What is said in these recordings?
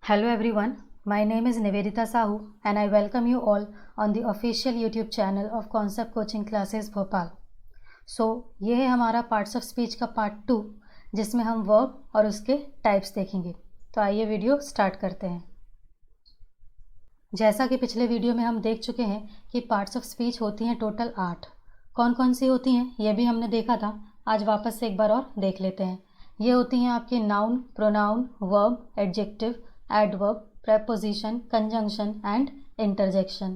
Hello everyone, my name is Nivedita Sahu and I welcome you all on the official YouTube channel of Concept Coaching Classes Bhopal. ये है हमारा parts of speech का part 2 जिसमें हम verb और उसके types देखेंगे। तो आइए वीडियो स्टार्ट करते हैं। जैसा कि पिछले वीडियो में हम देख चुके हैं कि पार्ट्स ऑफ स्पीच होती हैं टोटल 8। कौन कौन सी होती हैं ये भी हमने देखा था, आज वापस से एक बार और देख लेते हैं। ये होती हैं आपके noun, pronoun, verb, adjective, adverb, preposition, conjunction and interjection.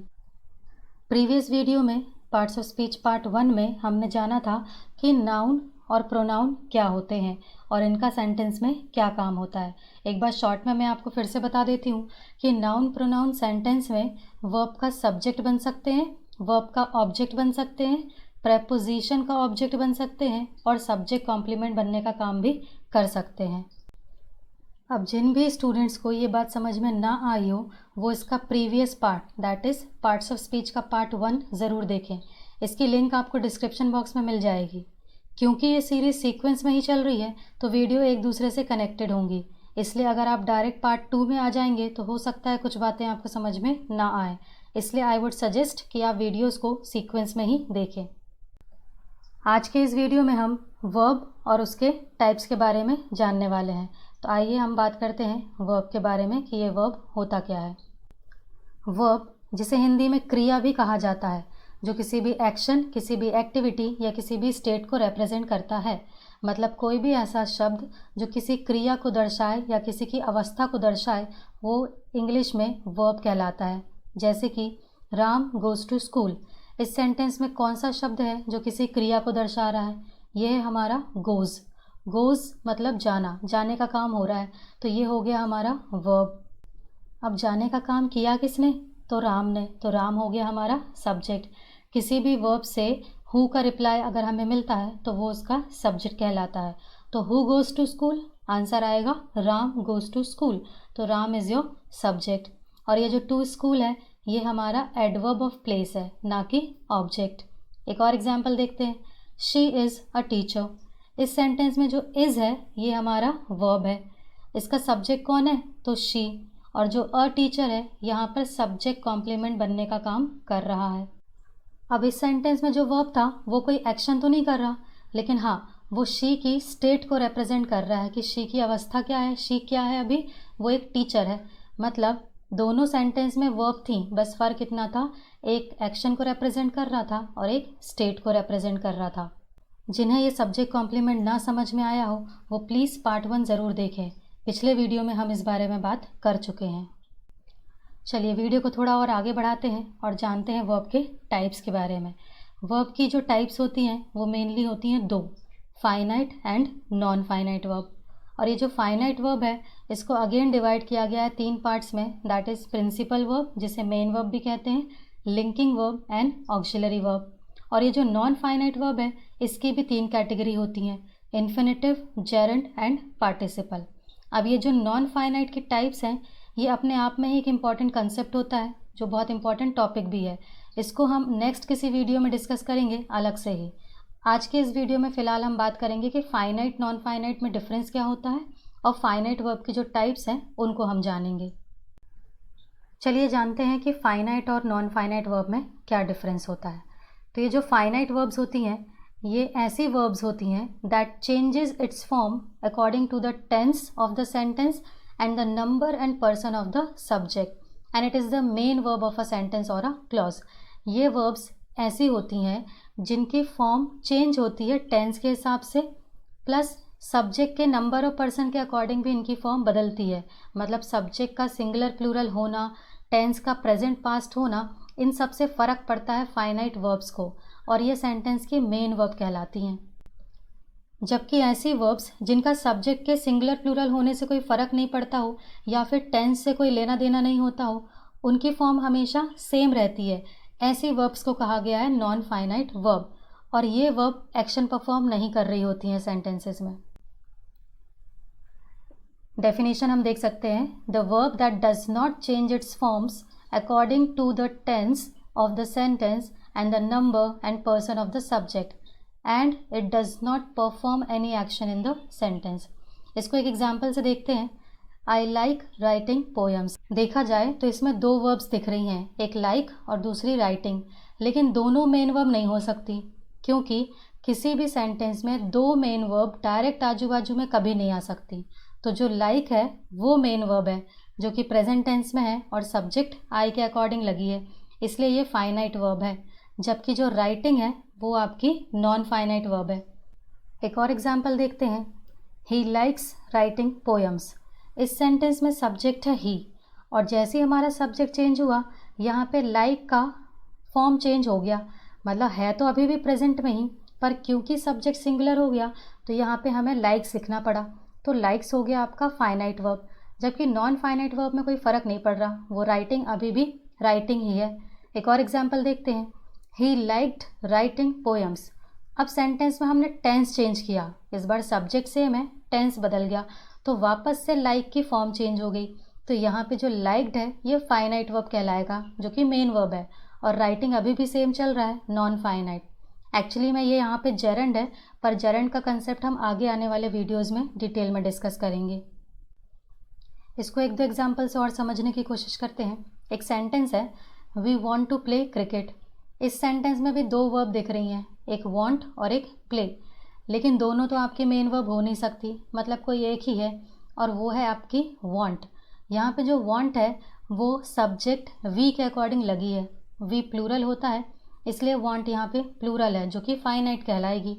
Previous video में पार्ट्स ऑफ स्पीच पार्ट 1 में हमने जाना था कि नाउन और प्रोनाउन क्या होते हैं और इनका सेंटेंस में क्या काम होता है। एक बार शॉर्ट में मैं आपको फिर से बता देती हूँ कि नाउन प्रोनाउन सेंटेंस में वर्ब का सब्जेक्ट बन सकते हैं, वर्ब का ऑब्जेक्ट बन सकते हैं, प्रेपोजिशन का ऑब्जेक्ट बन सकते हैं और सब्जेक्ट कॉम्प्लीमेंट बनने का काम भी कर सकते हैं। अब जिन भी स्टूडेंट्स को ये बात समझ में ना आई हो वो इसका previous part that is parts of speech का पार्ट 1 ज़रूर देखें। इसकी लिंक आपको डिस्क्रिप्शन बॉक्स में मिल जाएगी। क्योंकि ये सीरीज़ सीक्वेंस में ही चल रही है तो वीडियो एक दूसरे से कनेक्टेड होंगी, इसलिए अगर आप डायरेक्ट पार्ट 2 में आ जाएंगे तो हो सकता है कुछ बातें आपको समझ में ना आए। इसलिए आई वुड सजेस्ट कि आप वीडियोज़ को सीक्वेंस में ही देखें। आज के इस वीडियो में हम वर्ब और उसके टाइप्स के बारे में जानने वाले हैं। तो आइए हम बात करते हैं वर्ब के बारे में कि ये वर्ब होता क्या है। वर्ब, जिसे हिंदी में क्रिया भी कहा जाता है, जो किसी भी एक्शन, किसी भी एक्टिविटी या किसी भी स्टेट को रिप्रेजेंट करता है। मतलब कोई भी ऐसा शब्द जो किसी क्रिया को दर्शाए या किसी की अवस्था को दर्शाए वो इंग्लिश में वर्ब कहलाता है। जैसे कि राम गोज़ टू स्कूल, इस सेंटेंस में कौन सा शब्द है जो किसी क्रिया को दर्शा रहा है? ये है हमारा गोज़। गोज़ मतलब जाना, जाने का काम हो रहा है, तो ये हो गया हमारा वर्ब। अब जाने का काम किया किसने? तो राम ने, तो राम हो गया हमारा सब्जेक्ट। किसी भी वर्ब से हु का रिप्लाई अगर हमें मिलता है तो वो उसका सब्जेक्ट कहलाता है। तो who goes to school, answer आएगा राम गोज़ टू स्कूल, तो राम इज़ योर सब्जेक्ट। और ये जो टू स्कूल है ये हमारा एडवर्ब ऑफ प्लेस है, ना कि ऑब्जेक्ट। एक और एग्जाम्पल देखते हैं। शी इज़ अ टीचर, इस सेंटेंस में जो इज़ है ये हमारा वर्ब है। इसका सब्जेक्ट कौन है? तो शी। और जो अ टीचर है यहाँ पर सब्जेक्ट कॉम्प्लीमेंट बनने का काम कर रहा है। अब इस सेंटेंस में जो वर्ब था वो कोई एक्शन तो नहीं कर रहा, लेकिन हाँ वो शी की स्टेट को रिप्रेजेंट कर रहा है कि शी की अवस्था क्या है, शी क्या है अभी, वो एक टीचर है। मतलब दोनों सेंटेंस में वर्ब थी, बस फ़र्क इतना था एक एक्शन को रिप्रेजेंट कर रहा था और एक स्टेट को रिप्रेजेंट कर रहा था। जिन्हें ये सब्जेक्ट कॉम्प्लीमेंट ना समझ में आया हो वो प्लीज़ पार्ट 1 ज़रूर देखें। पिछले वीडियो में हम इस बारे में बात कर चुके हैं। चलिए वीडियो को थोड़ा और आगे बढ़ाते हैं और जानते हैं वर्ब के टाइप्स के बारे में। वर्ब की जो टाइप्स होती हैं वो मेनली होती हैं 2, finite and non finite verb. और ये जो फाइनाइट वर्ब है इसको अगेन डिवाइड किया गया है 3 पार्ट्स में, दैट इज़ प्रिंसिपल वर्ब जिसे मेन वर्ब भी कहते हैं, linking verb and auxiliary verb. और ये जो नॉन फाइनाइट वर्ब है इसकी भी 3 कैटेगरी होती हैं, इन्फिनेटिव, जेरेंट एंड पार्टिसिपल। अब ये जो नॉन फाइनाइट के टाइप्स हैं ये अपने आप में ही एक इम्पॉर्टेंट कंसेप्ट होता है जो बहुत इंपॉर्टेंट टॉपिक भी है। इसको हम नेक्स्ट किसी वीडियो में डिस्कस करेंगे अलग से ही। आज के इस वीडियो में फ़िलहाल हम बात करेंगे कि फाइनाइट नॉन फाइनाइट में डिफरेंस क्या होता है और फाइनाइट वर्ब की जो टाइप्स हैं उनको हम जानेंगे। चलिए जानते हैं कि फाइनाइट और नॉन फाइनाइट वर्ब में क्या डिफरेंस होता है। तो ये जो फाइनाइट वर्ब्स होती हैं ये ऐसी वर्ब्स होती हैं that changes its form according to the tense of the sentence and the number and person of the subject and it is the main verb of a sentence और a clause. ये verbs ऐसी होती हैं जिनकी form change होती है tense के हिसाब से, प्लस सब्जेक्ट के नंबर और पर्सन के अकॉर्डिंग भी इनकी फॉर्म बदलती है। मतलब सब्जेक्ट का सिंगुलर प्लूरल होना, टेंस का प्रेजेंट पास्ट होना, इन सब से फ़र्क पड़ता है फाइनाइट वर्ब्स को और ये सेंटेंस की मेन वर्ब कहलाती हैं। जबकि ऐसी वर्ब्स जिनका सब्जेक्ट के सिंगुलर प्लूरल होने से कोई फ़र्क नहीं पड़ता हो या फिर टेंस से कोई लेना देना नहीं होता हो, उनकी फॉर्म हमेशा सेम रहती है। ऐसी वर्ब्स को कहा गया है नॉन फाइनाइट वर्ब और ये वर्ब एक्शन परफॉर्म नहीं कर रही होती हैं सेंटेंसेस में। डेफिनेशन हम देख सकते हैं, the verb that does not change it's forms according to the tense of the sentence and the number and person of the subject and it does not perform any action in the sentence। इसको एक example से देखते हैं। I like writing poems. देखा जाए तो इसमें दो वर्ब्स दिख रही हैं, एक लाइक और दूसरी राइटिंग, लेकिन दोनों मेन वर्ब नहीं हो सकती, क्योंकि किसी भी सेंटेंस में दो मेन वर्ब डायरेक्ट आजू बाजू में कभी नहीं आ सकती। तो जो लाइक है वो मेन वर्ब है, जो कि प्रेजेंट टेंस में है और सब्जेक्ट आई के अकॉर्डिंग लगी है, इसलिए ये फाइनाइट वर्ब है। जबकि जो राइटिंग है वो आपकी नॉन फाइनाइट वर्ब है। एक और एग्जाम्पल देखते हैं। He likes writing poems. इस सेंटेंस में सब्जेक्ट है ही, और जैसे ही हमारा सब्जेक्ट चेंज हुआ यहाँ पे लाइक का फॉर्म चेंज हो गया, मतलब है तो अभी भी प्रेजेंट में ही, पर क्योंकि सब्जेक्ट सिंगुलर हो गया तो यहाँ पे हमें लाइक्स लिखना पड़ा। तो लाइक्स हो गया आपका फाइनाइट वर्ब, जबकि नॉन फाइनाइट वर्ब में कोई फ़र्क नहीं पड़ रहा, वो राइटिंग अभी भी राइटिंग ही है। एक और एग्जाम्पल देखते हैं। He liked writing poems. अब सेंटेंस में हमने टेंस चेंज किया, इस बार सब्जेक्ट सेम है, टेंस बदल गया, तो वापस से लाइक की फॉर्म चेंज हो गई। तो यहाँ पे जो लाइक्ड है ये फाइनाइट वर्ब कहलाएगा, जो कि मेन वर्ब है, और राइटिंग अभी भी सेम चल रहा है, नॉन फाइनाइट। एक्चुअली में ये यहाँ पे जेरेंड है, पर जेरेंड का कंसेप्ट हम आगे आने वाले वीडियोज़ में डिटेल में डिस्कस करेंगे। इसको एक दो एग्जाम्पल से और समझने की कोशिश करते हैं। एक सेंटेंस है, we want to play cricket. इस सेंटेंस में भी दो वर्ब दिख रही हैं, एक वॉन्ट और एक प्ले, लेकिन दोनों तो आपकी मेन वर्ब हो नहीं सकती, मतलब कोई एक ही है, और वो है आपकी वॉन्ट। यहाँ पे जो वॉन्ट है वो सब्जेक्ट वी के अकॉर्डिंग लगी है, वी प्लूरल होता है, इसलिए वॉन्ट यहाँ पे प्लूरल है, जो कि फाइनाइट कहलाएगी।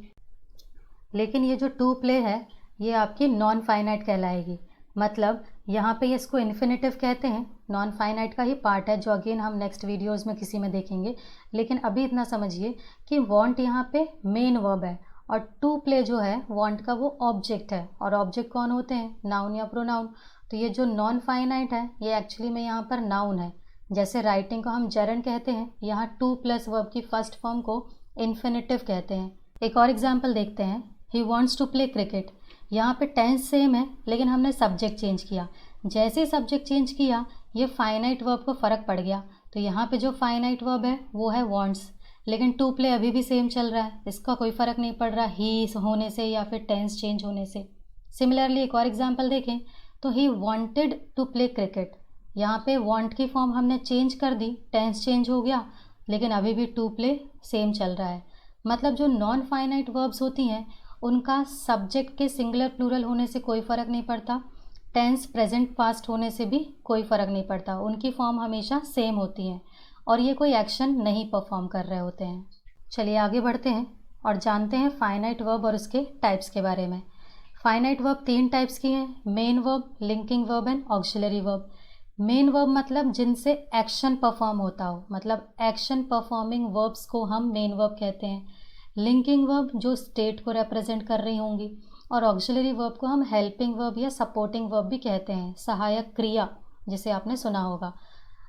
लेकिन ये जो टू प्ले है ये आपकी नॉन फाइनाइट कहलाएगी, मतलब यहाँ पे इसको इन्फिनेटिव कहते हैं, नॉन फाइनाइट का ही पार्ट है, जो अगेन हम नेक्स्ट वीडियोज़ में किसी में देखेंगे। लेकिन अभी इतना समझिए कि वॉन्ट यहाँ पे मेन वर्ब है, और टू प्ले जो है वॉन्ट का वो ऑब्जेक्ट है, और ऑब्जेक्ट कौन होते हैं, नाउन या प्रोनाउन। तो ये जो नॉन फाइनाइट है ये एक्चुअली में यहाँ पर नाउन है। जैसे राइटिंग को हम जेरेंड कहते हैं, यहाँ टू प्लस वर्ब की फर्स्ट फॉर्म को इन्फिनेटिव कहते हैं। एक और एग्जाम्पल देखते हैं। He wants to play cricket. यहाँ पे टेंस सेम है, लेकिन हमने सब्जेक्ट चेंज किया। जैसे ही सब्जेक्ट चेंज किया ये फाइनाइट वर्ब को फ़र्क पड़ गया, तो यहाँ पे जो फाइनाइट वर्ब है वो है वॉन्ट्स, लेकिन टू प्ले अभी भी सेम चल रहा है, इसका कोई फ़र्क नहीं पड़ रहा ही होने से या फिर टेंस चेंज होने से। सिमिलरली एक और एग्जाम्पल देखें तो he wanted to play cricket. यहाँ पे वॉन्ट की फॉर्म हमने चेंज कर दी, टेंस चेंज हो गया, लेकिन अभी भी टू प्ले सेम चल रहा है। मतलब जो नॉन फाइनाइट वर्ब्स होती हैं उनका सब्जेक्ट के सिंगुलर प्लूरल होने से कोई फ़र्क नहीं पड़ता, टेंस प्रेजेंट पास्ट होने से भी कोई फ़र्क नहीं पड़ता, उनकी फॉर्म हमेशा सेम होती हैं और ये कोई एक्शन नहीं परफॉर्म कर रहे होते हैं। चलिए आगे बढ़ते हैं और जानते हैं फाइनाइट वर्ब और उसके टाइप्स के बारे में। फाइनाइट वर्ब तीन टाइप्स की हैं, main verb, linking verb and auxiliary verb. Main verb मतलब जिनसे एक्शन परफॉर्म होता हो, मतलब एक्शन परफॉर्मिंग वर्ब्स को हम मेन वर्ब कहते हैं। लिंकिंग वर्ब जो स्टेट को रिप्रेजेंट कर रही होंगी, और ऑक्सिलरी वर्ब को हम हेल्पिंग वर्ब या सपोर्टिंग वर्ब भी कहते हैं, सहायक क्रिया जिसे आपने सुना होगा।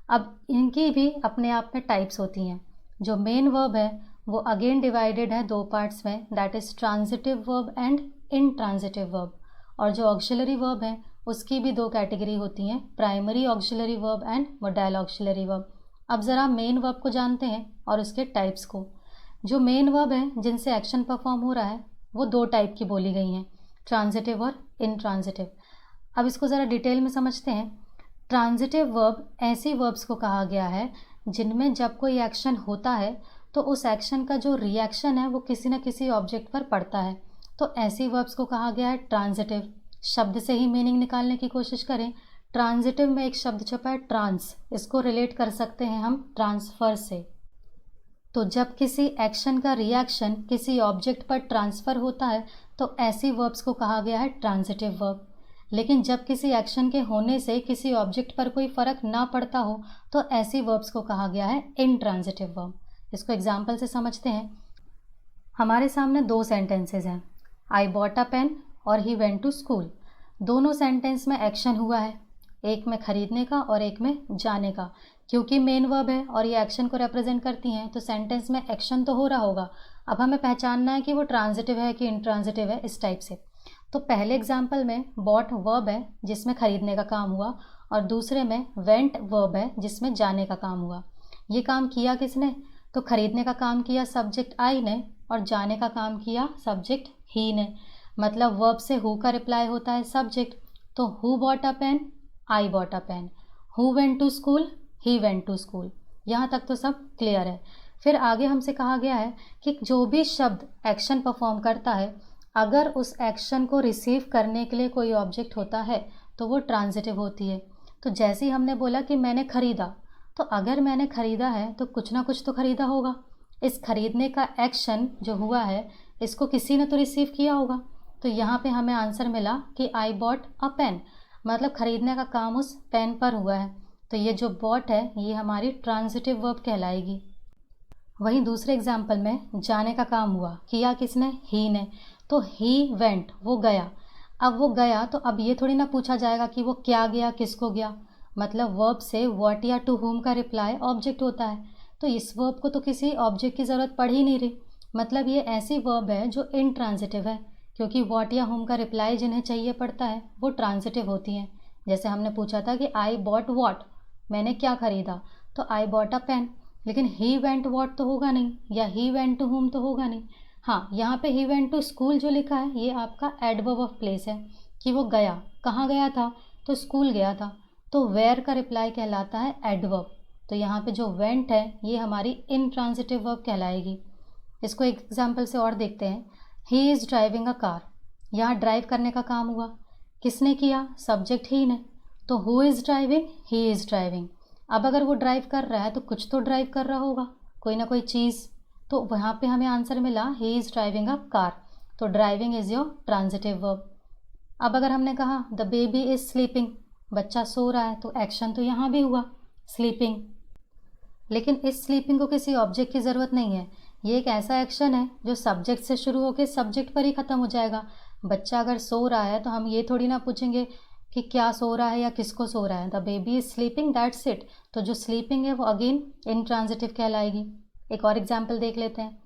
अब इनकी भी अपने आप में टाइप्स होती हैं। जो मेन वर्ब है वो अगेन डिवाइडेड है दो पार्ट्स में, that is transitive verb and intransitive verb. और जो ऑक्सिलरी वर्ब है उसकी भी दो कैटेगरी होती हैं, primary auxiliary verb and modal auxiliary verb. अब ज़रा मेन वर्ब को जानते हैं और उसके टाइप्स को। जो मेन वर्ब है जिनसे एक्शन परफॉर्म हो रहा है वो दो टाइप की बोली गई हैं, ट्रांजिटिव और इनट्रांजिटिव। अब इसको ज़रा डिटेल में समझते हैं। ट्रांजिटिव वर्ब ऐसी वर्ब्स को कहा गया है जिनमें जब कोई एक्शन होता है तो उस एक्शन का जो रिएक्शन है वो किसी न किसी ऑब्जेक्ट पर पड़ता है, तो ऐसी वर्ब्स को कहा गया है ट्रांजिटिव। शब्द से ही मीनिंग निकालने की कोशिश करें। ट्रांजिटिव में एक शब्द छपा है ट्रांस, इसको रिलेट कर सकते हैं हम ट्रांसफ़र से। तो जब किसी एक्शन का रिएक्शन किसी ऑब्जेक्ट पर ट्रांसफ़र होता है तो ऐसी वर्ब्स को कहा गया है ट्रांजिटिव वर्ब। लेकिन जब किसी एक्शन के होने से किसी ऑब्जेक्ट पर कोई फ़र्क ना पड़ता हो तो ऐसी वर्ब्स को कहा गया है इनट्रांजिटिव वर्ब। इसको एग्जाम्पल से समझते हैं। हमारे सामने दो सेंटेंसेस हैं, आई बॉट अ पेन और ही वेंट टू स्कूल। दोनों सेंटेंस में एक्शन हुआ है, एक में ख़रीदने का और एक में जाने का। क्योंकि मेन वर्ब है और ये एक्शन को रिप्रेजेंट करती हैं तो सेंटेंस में एक्शन तो हो रहा होगा। अब हमें पहचानना है कि वो ट्रांजिटिव है कि इनट्रांजिटिव है, इस टाइप से। तो पहले एग्जाम्पल में बॉट वर्ब है जिसमें ख़रीदने का काम हुआ, और दूसरे में वेंट वर्ब है जिसमें जाने का काम हुआ। ये काम किया किसने? तो ख़रीदने का काम किया सब्जेक्ट आई ने और जाने का काम किया सब्जेक्ट ही ने। मतलब वर्ब से हु का रिप्लाई होता है सब्जेक्ट, तो who bought a pen, I bought a pen. Who went to school, he went to school. यहाँ तक तो सब क्लियर है। फिर आगे हमसे कहा गया है कि जो भी शब्द एक्शन परफॉर्म करता है, अगर उस एक्शन को रिसीव करने के लिए कोई ऑब्जेक्ट होता है तो वो ट्रांजिटिव होती है। तो जैसे ही हमने बोला कि मैंने खरीदा, तो अगर मैंने खरीदा है तो कुछ ना कुछ तो खरीदा होगा। इस खरीदने का एक्शन जो हुआ है, इसको किसी ने तो रिसीव किया होगा। तो यहाँ पे हमें आंसर मिला कि आई बॉट अ पेन, मतलब खरीदने का काम उस पेन पर हुआ है। तो ये जो बॉट है ये हमारी ट्रांजिटिव वर्ब कहलाएगी। वहीं दूसरे एग्जाम्पल में जाने का काम हुआ, किया किसने, ही ने। तो ही वेंट, वो गया। अब वो गया तो अब ये थोड़ी ना पूछा जाएगा कि वो क्या गया, किसको गया। मतलब वर्ब से व्हाट या टू हुम का रिप्लाई ऑब्जेक्ट होता है। तो इस वर्ब को तो किसी ऑब्जेक्ट की ज़रूरत पड़ ही नहीं रही। मतलब ये ऐसी वर्ब है जो इनट्रांजिटिव है, क्योंकि व्हाट या हुम का रिप्लाई जिन्हें चाहिए पड़ता है वो ट्रांजिटिव होती हैं। जैसे हमने पूछा था कि आई बॉट व्हाट, मैंने क्या खरीदा, तो आई बॉट अ पेन। लेकिन ही वेंट व्हाट तो होगा नहीं, या ही वेंट टू हुम तो होगा नहीं। हाँ, यहाँ पे ही वेंट टू स्कूल जो लिखा है ये आपका एडवर्ब ऑफ प्लेस है, कि वो गया। कहाँ गया था, तो स्कूल गया था। तो वेयर का रिप्लाई कहलाता है एडवर्ब। तो यहाँ पे जो वेंट है ये हमारी इनट्रांजिटिव वर्ब कहलाएगी। इसको एक एग्जाम्पल से और देखते हैं। ही इज़ ड्राइविंग अ कार, यहाँ ड्राइव करने का काम हुआ, किसने किया, सब्जेक्ट ही ने। तो who is driving, he is driving. अब अगर वो ड्राइव कर रहा है तो कुछ तो ड्राइव कर रहा होगा, कोई ना कोई चीज़। तो वहाँ पे हमें आंसर मिला he is driving a car. तो driving is your transitive verb. अब अगर हमने कहा द बेबी इज़ स्लीपिंग, बच्चा सो रहा है, तो एक्शन तो यहाँ भी हुआ, स्लीपिंग। लेकिन इस स्लीपिंग को किसी ऑब्जेक्ट की ज़रूरत नहीं है। ये एक ऐसा एक्शन है जो सब्जेक्ट से शुरू होकर सब्जेक्ट पर ही ख़त्म हो जाएगा। बच्चा अगर सो रहा है तो हम ये थोड़ी ना पूछेंगे कि क्या सो रहा है या किसको सो रहा है। The baby is sleeping, that's it. तो जो स्लीपिंग है वो अगेन इनट्रांजिटिव कहलाएगी। एक और एग्जाम्पल देख लेते हैं।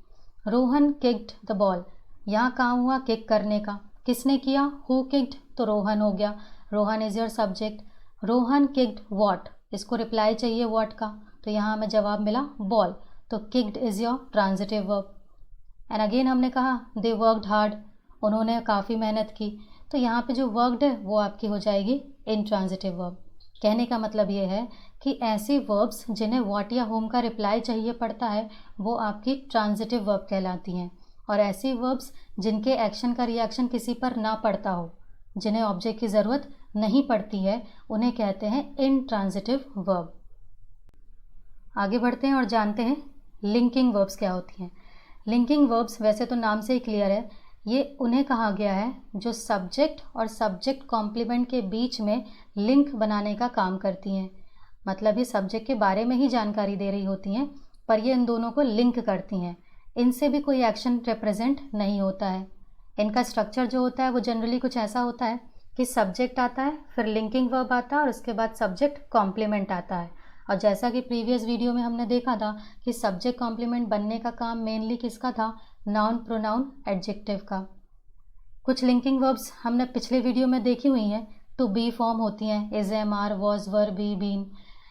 रोहन किक्ड द बॉल, यहाँ काम हुआ किक करने का, किसने किया, हु किक्ड, तो रोहन हो गया। Rohan is your subject. Rohan kicked what, इसको रिप्लाई चाहिए वॉट का, तो यहाँ हमें जवाब मिला बॉल। तो kicked is your transitive verb. And again हमने कहा दे वर्कड हार्ड, उन्होंने काफ़ी मेहनत की। तो यहाँ पे जो वर्कड है वो आपकी हो जाएगी इनट्रांजिटिव वर्ब। कहने का मतलब ये है कि ऐसी वर्ब्स जिन्हें व्हाट या होम का रिप्लाई चाहिए पड़ता है वो आपकी ट्रांजिटिव वर्ब कहलाती हैं। और ऐसी वर्ब्स जिनके एक्शन का रिएक्शन किसी पर ना पड़ता हो, जिन्हें ऑब्जेक्ट की ज़रूरत नहीं पड़ती है, उन्हें कहते हैं इनट्रांजिटिव वर्ब। आगे बढ़ते हैं और जानते हैं लिंकिंग वर्ब्स क्या होती हैं। लिंकिंग वर्ब्स वैसे तो नाम से ही क्लियर है, ये उन्हें कहा गया है जो सब्जेक्ट और सब्जेक्ट कॉम्प्लीमेंट के बीच में लिंक बनाने का काम करती हैं। मतलब ये सब्जेक्ट के बारे में ही जानकारी दे रही होती हैं, पर ये इन दोनों को लिंक करती हैं। इनसे भी कोई एक्शन रिप्रेजेंट नहीं होता है। इनका स्ट्रक्चर जो होता है वो जनरली कुछ ऐसा होता है कि सब्जेक्ट आता है, फिर लिंकिंग वर्ब आता है और उसके बाद सब्जेक्ट कॉम्प्लीमेंट आता है। और जैसा कि प्रीवियस वीडियो में हमने देखा था कि सब्जेक्ट कॉम्प्लीमेंट बनने का काम मेनली किसका था, नाउन प्रोनाउन एडजेक्टिव का। कुछ लिंकिंग वर्ब्स हमने पिछले वीडियो में देखी हुई हैं, टू बी फॉर्म होती हैं, is, am, are, was, were, be, been.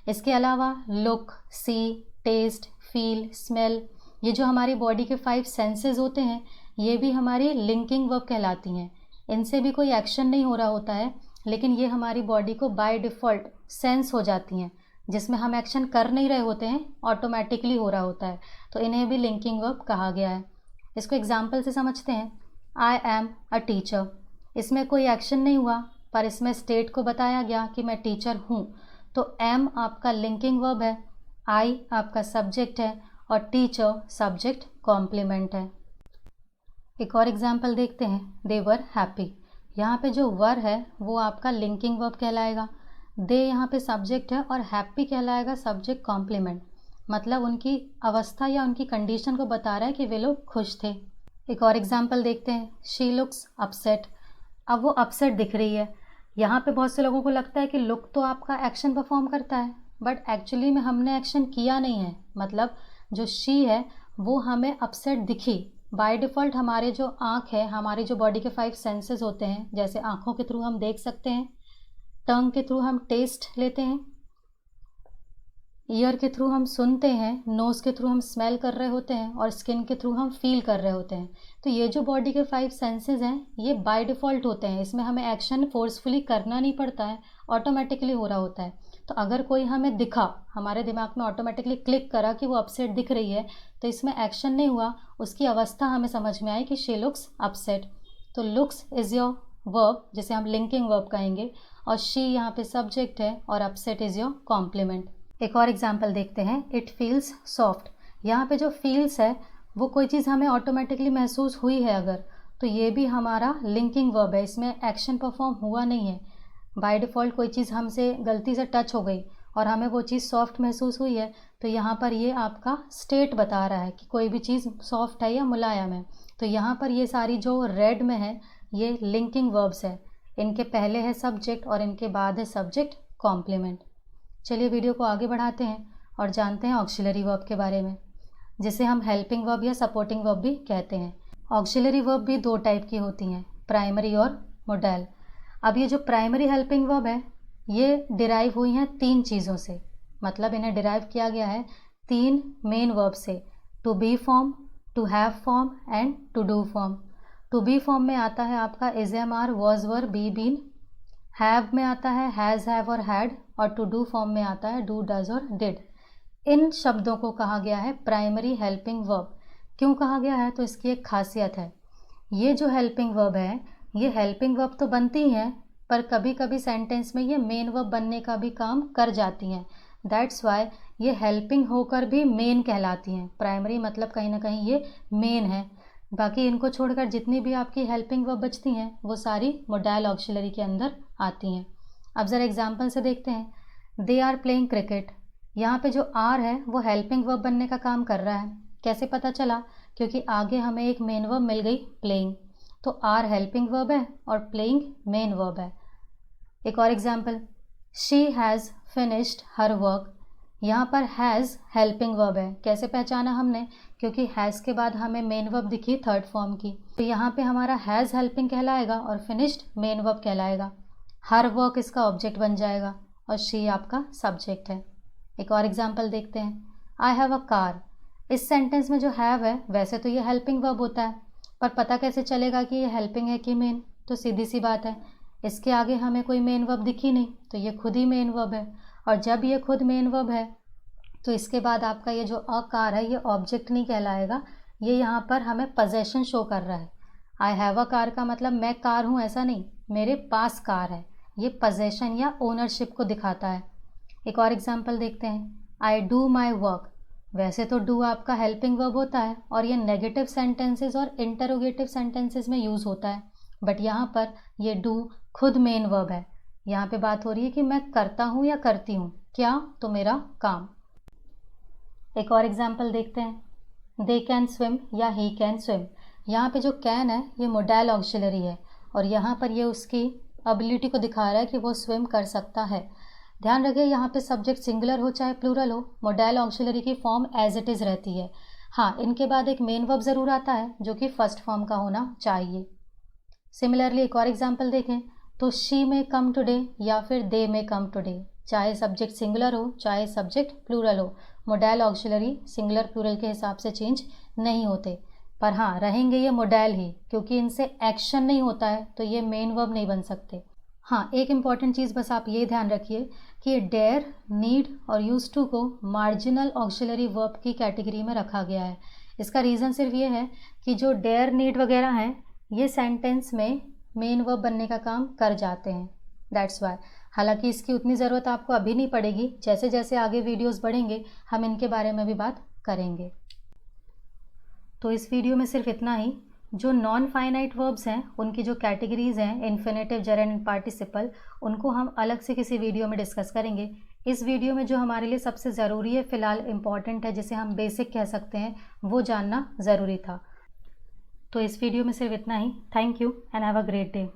इसके अलावा look, see, taste, feel, smell, ये जो हमारी बॉडी के 5 सेंसेस होते हैं ये भी हमारी लिंकिंग वर्ब कहलाती हैं। इनसे भी कोई एक्शन नहीं हो रहा होता है, लेकिन ये हमारी बॉडी को बाय डिफ़ॉल्ट सेंस हो जाती हैं, जिसमें हम एक्शन कर नहीं रहे होते हैं, ऑटोमेटिकली हो रहा होता है। तो इन्हें भी लिंकिंग वर्ब कहा गया है। इसको एग्जाम्पल से समझते हैं। आई एम अ टीचर, इसमें कोई एक्शन नहीं हुआ, पर इसमें स्टेट को बताया गया कि मैं टीचर हूँ। तो एम आपका लिंकिंग वर्ब है, आई आपका सब्जेक्ट है और टीचर सब्जेक्ट कॉम्प्लीमेंट है। एक और एग्जाम्पल देखते हैं। दे वर हैप्पी, यहाँ पे जो वर है वो आपका लिंकिंग वर्ब कहलाएगा। दे यहाँ पे सब्जेक्ट है और हैप्पी कहलाएगा सब्जेक्ट कॉम्प्लीमेंट। मतलब उनकी अवस्था या उनकी कंडीशन को बता रहा है कि वे लोग खुश थे। एक और एग्जाम्पल देखते हैं। शी लुक्स अपसेट, अब वो अपसेट दिख रही है। यहाँ पे बहुत से लोगों को लगता है कि लुक तो आपका एक्शन परफॉर्म करता है, बट एक्चुअली में हमने एक्शन किया नहीं है। मतलब जो शी है वो हमें अपसेट दिखी। बाय डिफ़ॉल्ट हमारे जो आँख है, हमारी जो बॉडी के 5 सेंसेस होते हैं, जैसे आँखों के थ्रू हम देख सकते हैं, टंग के थ्रू हम टेस्ट लेते हैं, ईयर के थ्रू हम सुनते हैं, नोज़ के थ्रू हम स्मेल कर रहे होते हैं और स्किन के थ्रू हम फील कर रहे होते हैं। तो ये जो बॉडी के 5 सेंसेस हैं ये बाय डिफ़ॉल्ट होते हैं, इसमें हमें एक्शन फोर्सफुली करना नहीं पड़ता है, ऑटोमेटिकली हो रहा होता है। तो अगर कोई हमें दिखा, हमारे दिमाग में ऑटोमेटिकली क्लिक करा कि वो अपसेट दिख रही है, तो इसमें एक्शन नहीं हुआ, उसकी अवस्था हमें समझ में आई कि शी लुक्स अपसेट। तो लुक्स इज़ योर वर्ब, जिसे हम लिंकिंग वर्ब कहेंगे, और शी यहाँ पे सब्जेक्ट है और अपसेट इज़ योर कॉम्प्लीमेंट। एक और एग्जाम्पल देखते हैं, इट फील्स सॉफ्ट। यहाँ पे जो फील्स है वो कोई चीज़ हमें ऑटोमेटिकली महसूस हुई है अगर, तो ये भी हमारा लिंकिंग वर्ब है, इसमें एक्शन परफॉर्म हुआ नहीं है। बाय डिफ़ॉल्ट कोई चीज़ हमसे गलती से टच हो गई और हमें वो चीज़ सॉफ्ट महसूस हुई है, तो यहाँ पर ये आपका स्टेट बता रहा है कि कोई भी चीज़ सॉफ्ट है या मुलायम है। तो यहाँ पर ये सारी जो रेड में है ये लिंकिंग वर्ब्स है, इनके पहले है सब्जेक्ट और इनके बाद है सब्जेक्ट कॉम्प्लीमेंट। चलिए वीडियो को आगे बढ़ाते हैं और जानते हैं ऑक्सिलरी वर्ब के बारे में, जिसे हम हेल्पिंग वर्ब या सपोर्टिंग वर्ब भी कहते हैं। ऑक्सिलरी वर्ब भी 2 टाइप की होती हैं, प्राइमरी और मोडेल। अब ये जो प्राइमरी हेल्पिंग वर्ब है ये डिराइव हुई हैं 3 चीज़ों से, मतलब इन्हें डिराइव किया गया है 3 मेन वर्ब से, to be form, to have form and to do form. To be form में आता है आपका is, am, are, was, were, be, been. Have में आता है हैज़, हैव और हैड, और टू डू फॉर्म में आता है डू, डज और डिड। इन शब्दों को कहा गया है प्राइमरी हेल्पिंग वर्ब। क्यों कहा गया है? तो इसकी एक खासियत है, ये जो हेल्पिंग वर्ब है ये हेल्पिंग वर्ब तो बनती हैं पर कभी कभी सेंटेंस में ये मेन वर्ब बनने का भी काम कर जाती हैं। दैट्स वाई ये हेल्पिंग होकर भी मेन कहलाती हैं। प्राइमरी मतलब कहीं ना कहीं ये मेन है, बाकी इनको छोड़कर जितनी भी आपकी हेल्पिंग वर्ब बचती हैं वो सारी मोडाइल ऑक्सिलरी के अंदर आती हैं। अब ज़रा एग्जांपल से देखते हैं, दे आर प्लेइंग क्रिकेट। यहाँ पे जो आर है वो हेल्पिंग वर्ब बनने का काम कर रहा है। कैसे पता चला? क्योंकि आगे हमें एक मेन वर्ब मिल गई प्लेइंग, तो आर हेल्पिंग वर्ब है और प्लेइंग मेन वर्ब है। एक और example, she has finished her work. यहाँ पर हैज़ हेल्पिंग वर्ब है। कैसे पहचाना हमने? क्योंकि हैज़ के बाद हमें मेन वर्ब दिखी थर्ड फॉर्म की, तो यहाँ पे हमारा हैज़ हेल्पिंग कहलाएगा और फिनिश्ड मेन वर्ब कहलाएगा। हर वर्क इसका ऑब्जेक्ट बन जाएगा और शी आपका सब्जेक्ट है। एक और एग्जांपल देखते हैं, आई हैव अ कार। इस सेंटेंस में जो हैव है वैसे तो ये हेल्पिंग वर्ब होता है, पर पता कैसे चलेगा कि ये हेल्पिंग है कि मेन? तो सीधी सी बात है, इसके आगे हमें कोई मेन वर्ब दिखी नहीं, तो ये खुद ही मेन वर्ब है। और जब ये खुद मेन वर्ब है तो इसके बाद आपका ये जो अ कार है ये ऑब्जेक्ट नहीं कहलाएगा, ये यहाँ पर हमें पजेशन शो कर रहा है। आई हैव अ कार का मतलब मैं कार हूँ ऐसा नहीं, मेरे पास कार है, ये पजेशन या ओनरशिप को दिखाता है। एक और एग्जांपल देखते हैं, आई डू माई वर्क। वैसे तो डू आपका हेल्पिंग वर्ब होता है और ये नेगेटिव सेंटेंसेस और इंटरोगेटिव सेंटेंसेस में यूज़ होता है, बट यहाँ पर ये डू खुद मेन वर्ब है। यहाँ पे बात हो रही है कि मैं करता हूँ या करती हूँ, क्या? तो मेरा काम। एक और एग्जांपल देखते हैं, दे कैन स्विम या ही कैन स्विम। यहाँ पे जो कैन है ये मोडाइल ऑक्सिलरी है और यहाँ पर ये उसकी एबिलिटी को दिखा रहा है कि वो स्विम कर सकता है। ध्यान रखिए यहाँ पे सब्जेक्ट सिंगुलर हो चाहे प्लूरल हो, मोडाइल ऑक्सिलरी की फॉर्म एज इट इज़ रहती है। हाँ, इनके बाद एक मेन वर्ब ज़रूर आता है जो कि फर्स्ट फॉर्म का होना चाहिए। सिमिलरली एक और एग्जांपल देखें तो शी में कम टुडे या फिर दे में कम टुडे, चाहे सब्जेक्ट सिंगुलर हो चाहे सब्जेक्ट प्लूरल हो, मोडाइल ऑक्सिलरी सिंगुलर प्लूरल के हिसाब से चेंज नहीं होते, पर हाँ रहेंगे ये मोडाइल ही, क्योंकि इनसे एक्शन नहीं होता है तो ये मेन वर्ब नहीं बन सकते। हाँ, एक इम्पॉर्टेंट चीज़ बस आप ये ध्यान रखिए कि डेयर, नीड और यूज टू को मार्जिनल ऑक्सिलरी वर्ब की कैटेगरी में रखा गया है। इसका रीज़न सिर्फ ये है कि जो डेयर, नीड वगैरह हैं ये सेंटेंस में मेन वर्ब बनने का काम कर जाते हैं, दैट्स वाई। हालांकि इसकी उतनी ज़रूरत आपको अभी नहीं पड़ेगी, जैसे जैसे आगे वीडियोस बढ़ेंगे हम इनके बारे में भी बात करेंगे। तो इस वीडियो में सिर्फ इतना ही। जो नॉन फाइनाइट वर्ब्स हैं उनकी जो कैटेगरीज़ हैं इन्फिनेटिव, जेरेंड एंड पार्टिसिपल, उनको हम अलग से किसी वीडियो में डिस्कस करेंगे। इस वीडियो में जो हमारे लिए सबसे ज़रूरी है, फ़िलहाल इम्पॉर्टेंट है, जिसे हम बेसिक कह सकते हैं, वो जानना ज़रूरी था। तो इस वीडियो में सिर्फ इतना ही। Thank you and have a great day.